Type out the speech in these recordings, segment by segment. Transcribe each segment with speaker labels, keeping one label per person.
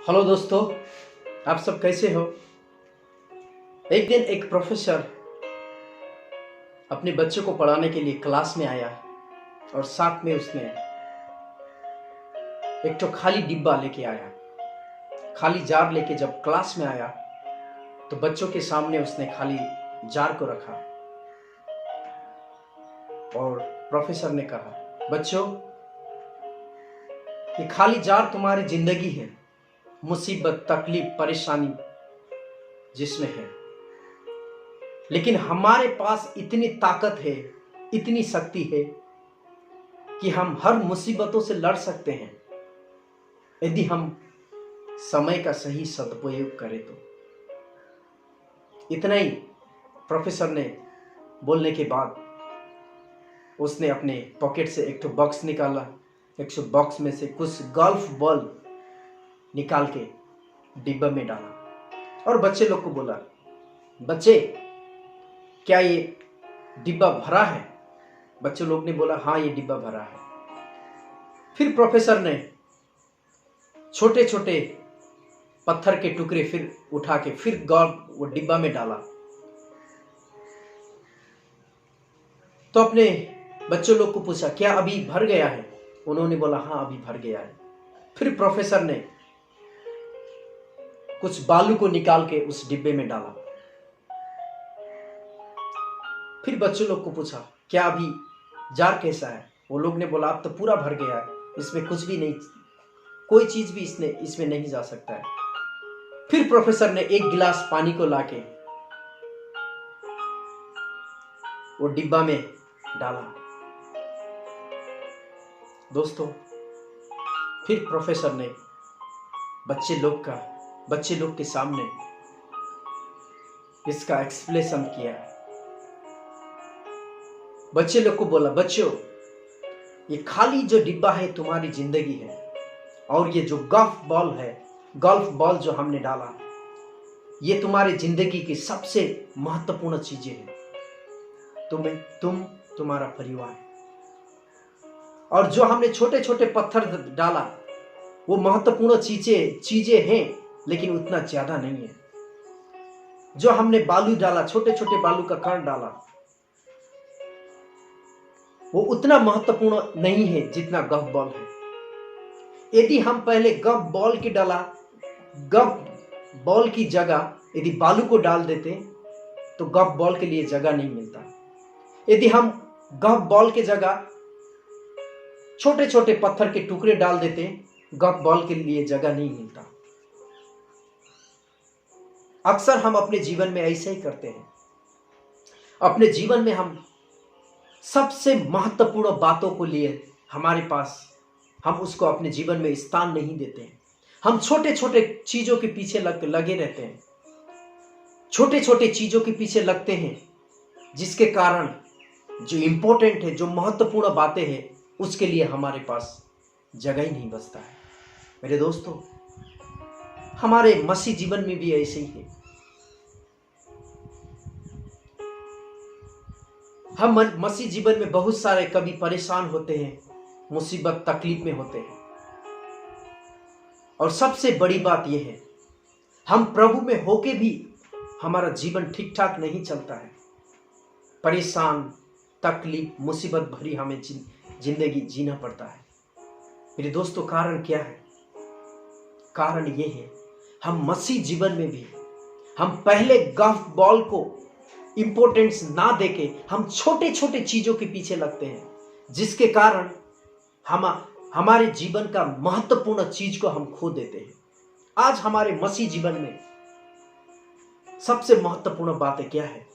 Speaker 1: Hello दोस्तों, आप सब कैसे हो। एक दिन एक प्रोफेसर अपने बच्चों को पढ़ाने के लिए क्लास में आया और साथ में उसने एक तो खाली डिब्बा लेके आया। खाली जार लेके जब क्लास में आया तो बच्चों के सामने उसने खाली जार को रखा और प्रोफेसर ने कहा, बच्चों, ये खाली जार तुम्हारी जिंदगी है, मुसीबत, तकलीफ, परेशानी जिसमें है, लेकिन हमारे पास इतनी ताकत है, इतनी शक्ति है कि हम हर मुसीबतों से लड़ सकते हैं यदि हम समय का सही सदुपयोग करें तो। इतना ही प्रोफेसर ने बोलने के बाद उसने अपने पॉकेट से एक तो बॉक्स निकाला। एक बॉक्स में से कुछ गोल्फ बॉल निकाल के डिब्बा में डाला और बच्चे लोग को बोला, बच्चे, क्या ये डिब्बा भरा है? बच्चे लोग ने बोला, हाँ, ये डिब्बा भरा है। फिर प्रोफेसर ने छोटे छोटे पत्थर के टुकड़े फिर उठा के फिर वो डिब्बा में डाला। तो अपने बच्चों लोग को पूछा, क्या अभी भर गया है? उन्होंने बोला, हाँ, अभी भर गया है। फिर प्रोफेसर ने कुछ बालू को निकाल के उस डिब्बे में डाला। फिर बच्चों लोग को पूछा, क्या अभी जार कैसा है? वो लोग ने बोला, अब तो पूरा भर गया है, इसमें कुछ भी नहीं, कोई चीज भी इसमें नहीं जा सकता है। फिर प्रोफेसर ने एक गिलास पानी को लाके वो डिब्बा में डाला। दोस्तों, फिर प्रोफेसर ने बच्चे लोग के सामने इसका एक्सप्लेनेशन किया। बच्चे लोग को बोला, बच्चों, ये खाली जो डिब्बा है तुम्हारी जिंदगी है, और ये जो गोल्फ बॉल जो हमने डाला, ये तुम्हारी जिंदगी की सबसे महत्वपूर्ण चीजें हैं। तुम्हारा परिवार, और जो हमने छोटे छोटे पत्थर डाला वो महत्वपूर्ण चीजें हैं, लेकिन उतना ज्यादा नहीं है। जो हमने बालू डाला, छोटे छोटे बालू का कण डाला, वो उतना महत्वपूर्ण नहीं है जितना गोल्फ बॉल है। यदि हम पहले गोल्फ बॉल की जगह यदि बालू को डाल देते तो गोल्फ बॉल के लिए जगह नहीं मिलता। यदि हम गोल्फ बॉल के जगह छोटे छोटे पत्थर के टुकड़े डाल देते, गोल्फ बॉल के लिए जगह नहीं मिलता। अक्सर हम अपने जीवन में ऐसे ही करते हैं। अपने जीवन में हम सबसे महत्वपूर्ण बातों को लिए हमारे पास, हम उसको अपने जीवन में स्थान नहीं देते हैं। हम छोटे छोटे चीजों के पीछे लगे रहते हैं, छोटे छोटे चीजों के पीछे लगते हैं, जिसके कारण जो इंपॉर्टेंट है, जो महत्वपूर्ण बातें हैं, उसके लिए हमारे पास जगह ही नहीं बचता है। मेरे दोस्तों, हमारे मसीह जीवन में भी ऐसे ही है। हम मसीह जीवन में बहुत सारे कभी परेशान होते हैं, मुसीबत, तकलीफ में होते हैं, और सबसे बड़ी बात यह है, हम प्रभु में होके भी हमारा जीवन ठीक ठाक नहीं चलता है। परेशान, तकलीफ, मुसीबत भरी हमें जिंदगी जीना पड़ता है। मेरे दोस्तों, कारण क्या है? कारण ये है, हम मसीह जीवन में भी हम पहले गोल्फ बॉल को इंपॉर्टेंस ना देके हम छोटे छोटे चीजों के पीछे लगते हैं, जिसके कारण हमारे जीवन का महत्वपूर्ण चीज को हम खो देते हैं। आज हमारे मसीह जीवन में सबसे महत्वपूर्ण बात क्या है?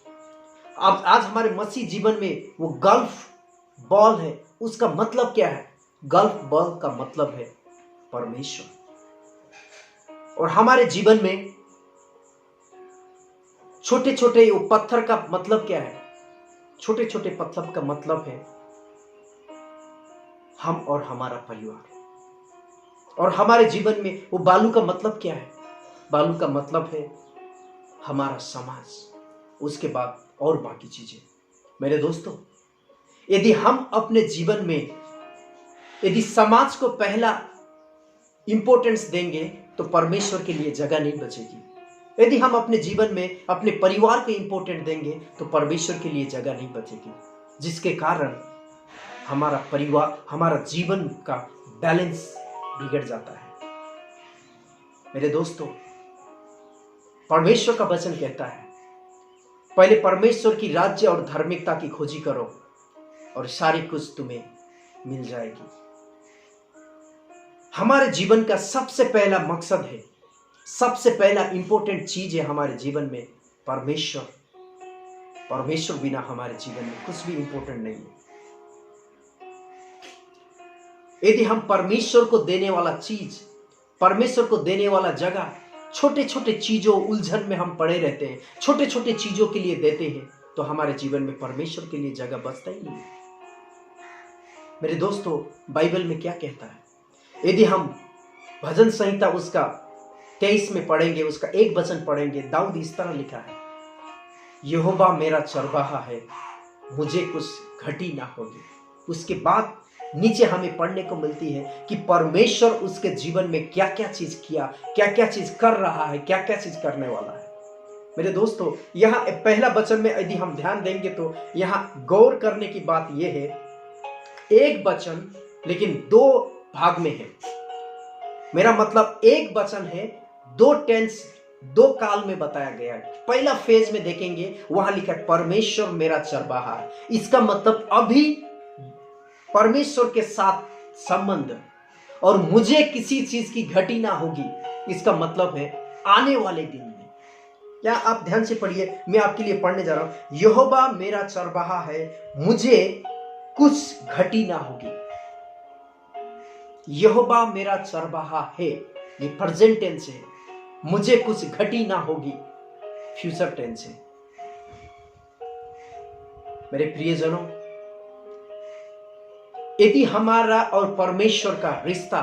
Speaker 1: अब आज हमारे मसीह जीवन में वो गोल्फ बॉल है, उसका मतलब क्या है? गोल्फ बॉल का मतलब है परमेश्वर। और हमारे जीवन में छोटे छोटे वो पत्थर का मतलब क्या है? छोटे छोटे पत्थर का मतलब है हम और हमारा परिवार। और हमारे जीवन में वो बालू का मतलब क्या है? बालू का मतलब है हमारा समाज, उसके बाद और बाकी चीजें। मेरे दोस्तों, यदि हम अपने जीवन में यदि समाज को पहला इंपॉर्टेंस देंगे तो परमेश्वर के लिए जगह नहीं बचेगी। यदि हम अपने जीवन में अपने परिवार को इंपॉर्टेंट देंगे तो परमेश्वर के लिए जगह नहीं बचेगी, जिसके कारण हमारा परिवार, हमारा जीवन का बैलेंस बिगड़ जाता है। मेरे दोस्तों, परमेश्वर का वचन कहता है, पहले परमेश्वर की राज्य और धार्मिकता की खोजी करो और सारी कुछ तुम्हें मिल जाएगी। हमारे जीवन का सबसे पहला मकसद है, सबसे पहला इंपॉर्टेंट चीज है हमारे जीवन में परमेश्वर। परमेश्वर बिना हमारे जीवन में कुछ भी इंपॉर्टेंट नहीं है। यदि हम परमेश्वर को देने वाला चीज, परमेश्वर को देने वाला जगह छोटे छोटे चीजों, उलझन में हम पड़े रहते हैं, छोटे छोटे चीजों के लिए देते हैं, तो हमारे जीवन में परमेश्वर के लिए जगह बचता ही नहीं है। मेरे दोस्तों, बाइबल में क्या कहता है? यदि हम भजन संहिता उसका 23 में पढ़ेंगे, उसका एक वचन पढ़ेंगे, दाऊद इस तरह लिखा है, यहोवा मेरा चरवाहा है, मुझे कुछ घटी ना होगी। उसके बाद नीचे हमें पढ़ने को मिलती है कि परमेश्वर उसके जीवन में क्या क्या चीज किया, क्या क्या चीज कर रहा है, क्या क्या चीज करने वाला है। मेरे दोस्तों, यहाँ पहला वचन में यदि हम ध्यान देंगे तो यहाँ गौर करने की बात यह है, एक वचन लेकिन दो भाग में है। मेरा मतलब एक वचन है, दो टेंस, दो काल में बताया गया है। पहला फेज में देखेंगे, वहां लिखा है परमेश्वर मेरा चरवाहा है। इसका मतलब अभी परमेश्वर के साथ संबंध, और मुझे किसी चीज की घटी ना होगी। इसका मतलब है आने वाले दिन में। क्या आप ध्यान से पढ़िए, मैं आपके लिए पढ़ने जा रहा हूं। यहोवा मेरा चरवाहा है, मुझे कुछ घटी ना होगी। यहोवा मेरा चरवाहा है, ये प्रेजेंट टेंस है, मुझे कुछ घटी ना होगी फ्यूचर टेंस है। मेरे प्रियजनों, यदि हमारा और परमेश्वर का रिश्ता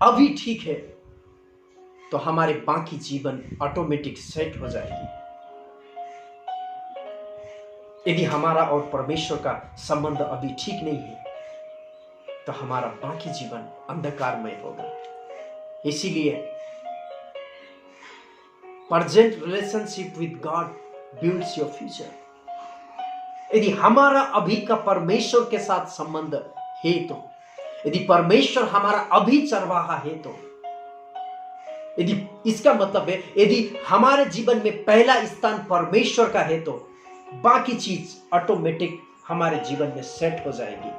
Speaker 1: अभी ठीक है तो हमारे बाकी जीवन ऑटोमेटिक सेट हो जाएगी। यदि हमारा और परमेश्वर का संबंध अभी ठीक नहीं है तो हमारा बाकी जीवन अंधकारमय होगा। इसीलिए present relationship with God builds your future. यदि हमारा अभी का परमेश्वर के साथ संबंध है तो, यदि परमेश्वर हमारा अभी चरवाहा है तो, यदि इसका मतलब है यदि हमारे जीवन में पहला स्थान परमेश्वर का है तो बाकी चीज ऑटोमेटिक हमारे जीवन में सेट हो जाएगी।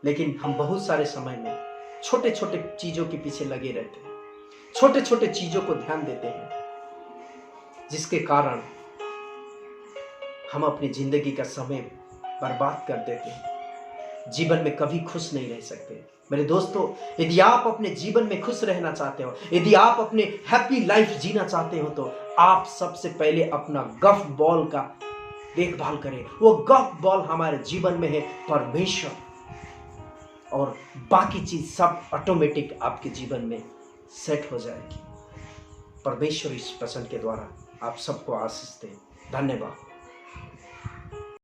Speaker 1: लेकिन हम बहुत सारे समय में छोटे छोटे चीजों के पीछे लगे रहते हैं, छोटे छोटे चीजों को ध्यान देते हैं, जिसके कारण हम अपनी जिंदगी का समय बर्बाद कर देते हैं, जीवन में कभी खुश नहीं रह सकते। मेरे दोस्तों, यदि आप अपने जीवन में खुश रहना चाहते हो, यदि आप अपने हैप्पी लाइफ जीना चाहते हो, तो आप सबसे पहले अपना गफ बॉल का देखभाल करें। वो गफ बॉल हमारे जीवन में है परमेश्वर, और बाकी चीज सब ऑटोमेटिक आपके जीवन में सेट हो जाएगी। परमेश्वर इस वचन के द्वारा आप सबको आशीष दे। धन्यवाद।